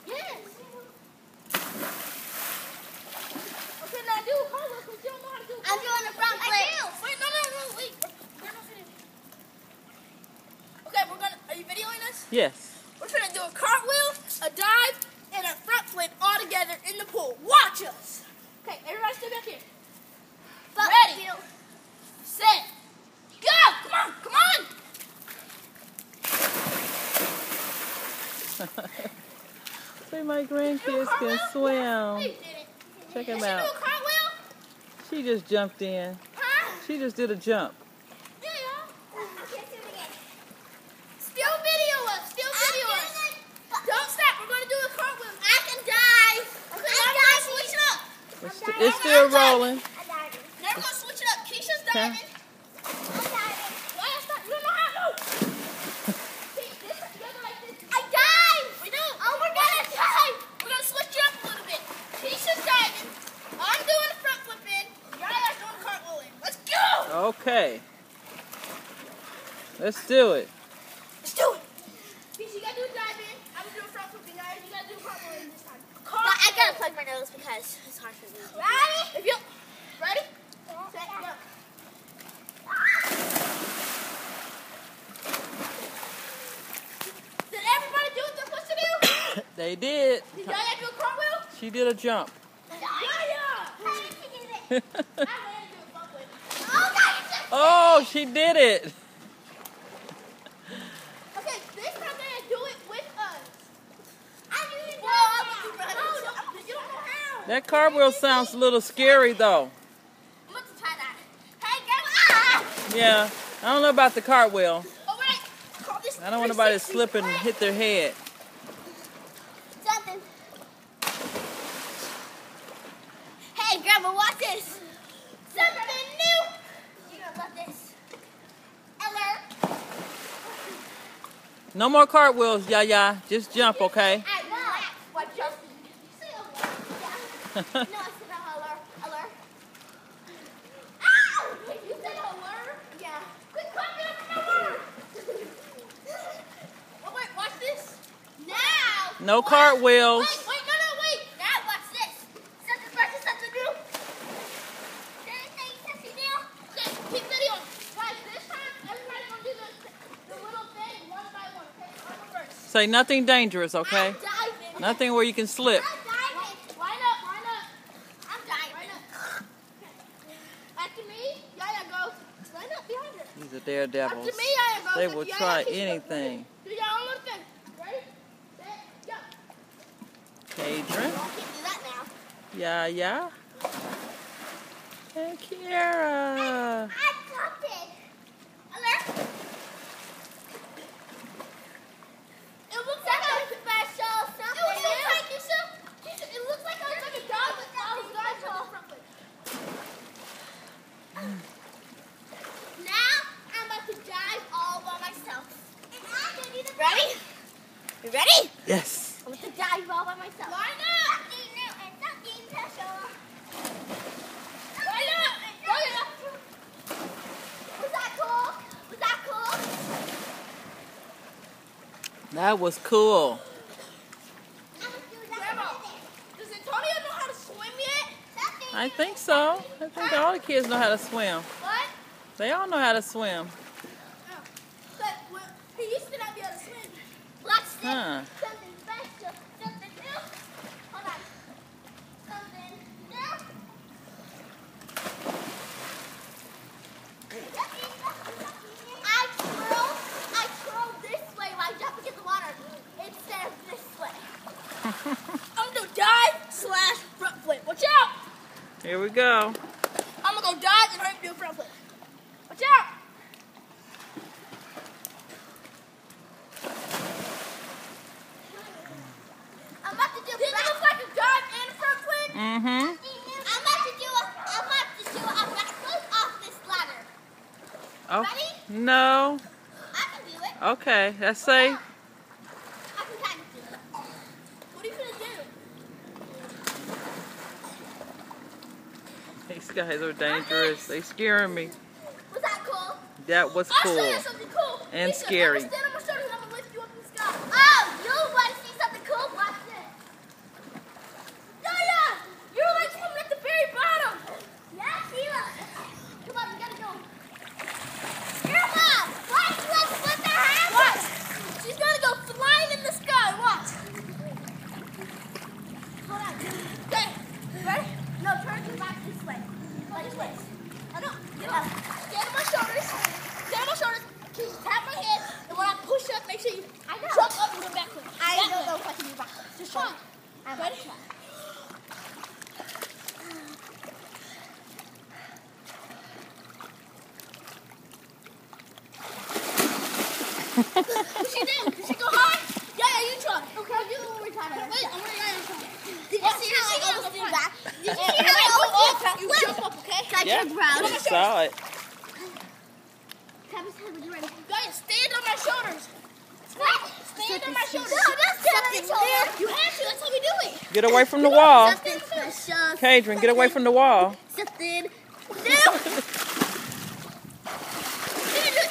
Yes. Okay, now do a cartwheel because you don't know how to do a cartwheel. I'm doing the front flip. Wait, no, wait. We're not finished. Okay, are you videoing us? Yes. We're going to do a cartwheel, a dive, and a front flip all together in the pool. Watch us. Okay, everybody stay back here. Ready, set, go. Come on. See, my grandkids can swim. Check them out. Did she do a cartwheel? She just jumped in. Huh? She just did a jump. Yeah. Still video us. Don't stop. We're going to do a cartwheel. I can dive. Okay, switch it up. It's still rolling. Now we're going to switch it up. Keisha's diving. I'm diving. Why is that? You don't know how to. I dive. We do. Oh, we're going to dive. We're going to switch it up a little bit. Keisha's diving. I'm doing a front flip in. Yaya's doing a cartwheel in. Let's go. Okay. Let's do it. Let's do it. Keisha, you got to do a dive in. I'm going to do a front flip in. Yaya, you got to do a cartwheel in this time. I got to plug my nose because it's hard for me. Ready? Ready? Set, go. Did everybody do what they're supposed to do? They did. Did Yaya do a cartwheel? She did a jump. Yaya! Oh, she did it. Okay, this time they're gonna do it with us. You don't know how. That cartwheel sounds a little scary, though. I'm going to try that. Hey, get Yeah, I don't know about the cartwheel. Oh, wait. I don't want nobody to slip and hit their head. Something. Hey, Grandma, watch this. Something new. You gonna love this. Eller. No more cartwheels, Yaya. Just jump, okay? I know. What jumping? You say Eller? Yeah. No, I said Eller. Ow! Wait, you said Eller? Yeah. Quick, come here from Eller. Oh, wait, watch this. Now. No cartwheels. Wait. Now watch this. Something fresh and something new. Something new. Okay, keep videoing. Guys, this time, everybody's going to do the little thing one by one, okay? I'm the first. Say nothing dangerous, okay? I'm diving. Nothing where you can slip. I'm diving. Line up. I'm diving. After me, Yaya goes. Line up behind her. These are daredevils. After me, Yaya goes. They After will Yaya try keeps anything. Do your own little thing. Ready? Set, go. Adrian, Well, I can't do that now. Yaya, and Kiara. I got it. Alert. It looks like a special something. It looks like it looks like a dog with Now I'm about to dive all by myself. And I'm gonna do the ready? You ready? Yes. I'm going to dive all by myself. Line up! Something new and something special. Line up! Was that cool? That was cool. Grandma, does Antonio know how to swim yet? I think so. I think all the kids know how to swim. What? They all know how to swim. Oh. But he used to not be able to swim. Watch this. Huh. Something special. Something new. Hold on. Something new. I twirl this way while jumping in the water instead of this way. I'm going to dive / front flip. Watch out. Here we go. I'm going to go dive and hurry up and do a front flip. Watch out. I'm about to do Didn't it look like a dive and a front flip? Mm-hmm. I'm about to do a back flip off this ladder. Oh, Ready? no. I can do it. Okay, that's safe. I can kind of do it. What are you going to do? These guys are dangerous. They scaring me. Was that cool? That was I'll show you cool something cool. and Lisa, scary. I'm going to stand on my shoulders and I'm going to lift you up in the sky. Oh, you want to see something cool? Ready? What she do? Did she go high? Yeah, you try. Okay, I'll do it one more time. Wait, I'm gonna try. Did you see how I almost did that? Did you see how I almost did that? You jump up, okay? Yeah, I saw it. Guys, stand on my shoulders. Stand on my shoulders. No, don't stand on your shoulders. You have to. That's how we do it. Get away from the wall. Something special. Kadrian, get away from the wall. Something.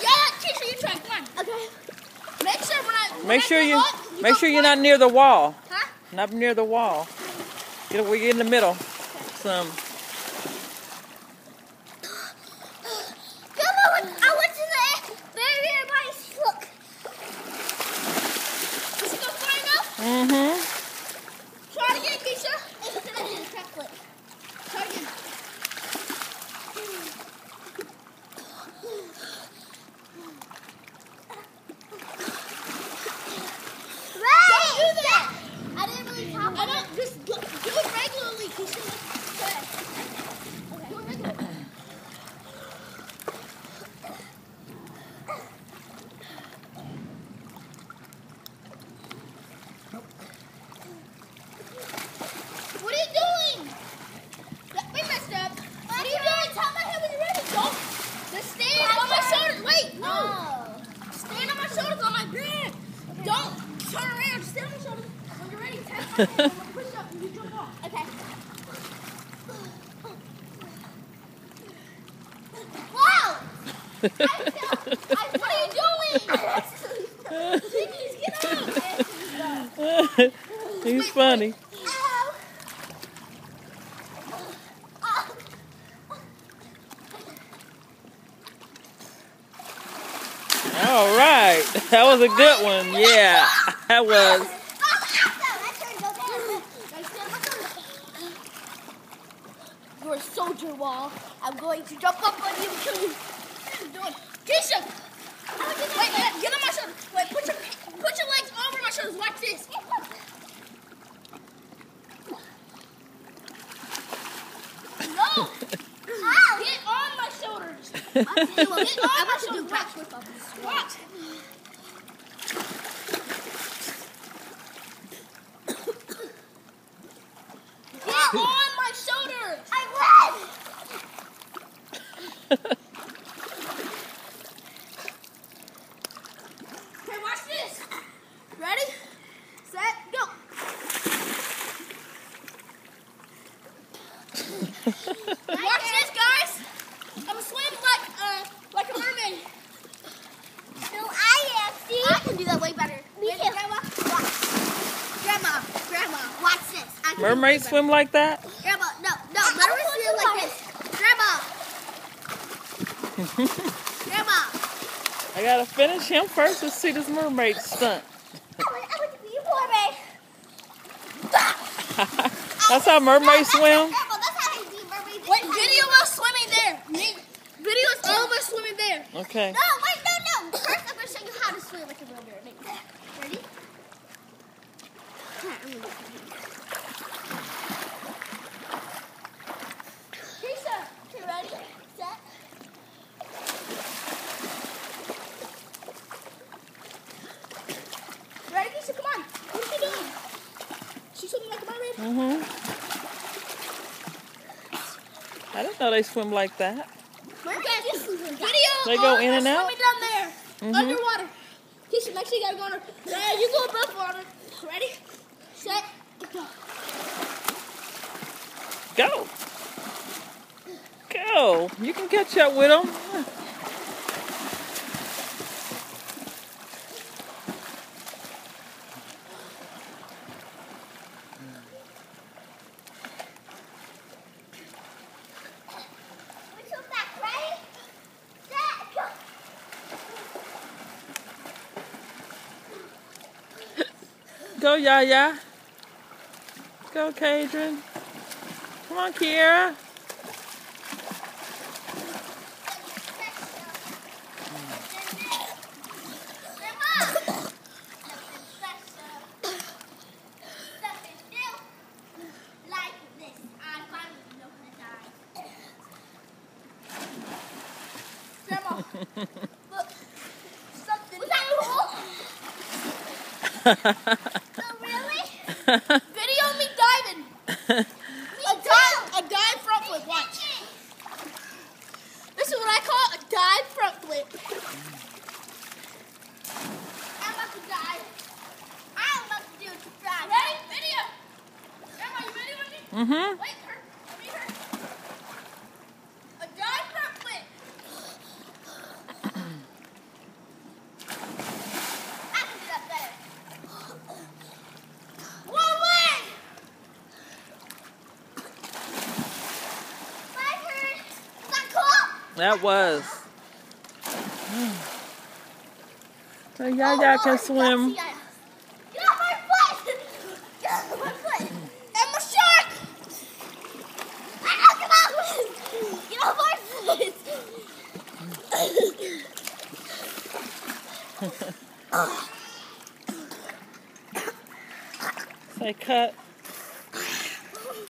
Yeah, Keisha, you try. Come on. Okay. Make sure you're not near the wall. Huh? Not near the wall. Get in the middle. Some. Come on, I went to the very nice look. Is it going far enough? Mm-hmm. Try it again, Keisha. It's gonna do the track flip. Try again. Don't do that. I didn't really count. I don't. Just do it regularly, Keisha. Okay. Do it regularly. What are you doing? We messed up. What are you doing? Tell my head when you're ready. Don't. Just stand on my shoulders. Wait, no. Stand on my shoulders on my back. Don't turn around. Just stand on my shoulders. When you're ready, tap my head. I'm gonna push up and you jump off. Okay. Wow. What are you doing? Please get up. He's funny. Ow. All right. That was a good one. Yeah, that was. You're a soldier, Wall. I'm going to jump up on you and kill you. What are you doing? Keisha! Wait, get on my shoulder. Wait, put your legs over my shoulders. Watch this. No! Get on my shoulders. Get on my shoulders. Watch. Get on my shoulders. I win. Okay, watch this. Ready? Set, go. Watch this, guys. I'm swimming like a mermaid. No, I am. See? I can do that way better. Me Ready, too. Grandma? Watch. Grandma, watch this. I can do it way Mermaids better. swim like that? Grandma, no, let her swim like this. Grandma. I gotta finish him first to see this mermaid stunt. I want to be a mermaid. That's how mermaids swim? Grandma, that's how they do mermaids. Wait, video of us swimming there. Video of all of us swimming there. Okay. No, wait, no. First, I'm going to show you how to swim like a real mermaid. Ready? Keisha, you ready? Set. Ready, Keisha? Come on. What is she doing? She's swimming like a mermaid? I didn't know they swim like that. Video. They go of in us and out? Swimming down there, underwater. Keisha, make sure you gotta go under. You go above water. Ready? Set. Go. Go. Go. You can catch up with them. We swim back. Ready? Set. Go. Go, Yaya. Go, Kadrian. Come on, Kiera. Grandma. Something special. Something new. Oh, really? Video me diving. A dive front flip. Watch. This is what I call a dive front flip. I'm about to dive. I'm about to do a dive. Ready? Video. Emma, you ready with me? Mm-hmm. Wait, her. I mean her. A dive front flip. I can do that better. One way. Bye, Kurt. Is that cool? That was. So Yaya can swim. Get off my foot! Get off my foot! Emma shark. Come on! Get off my foot! Say cut.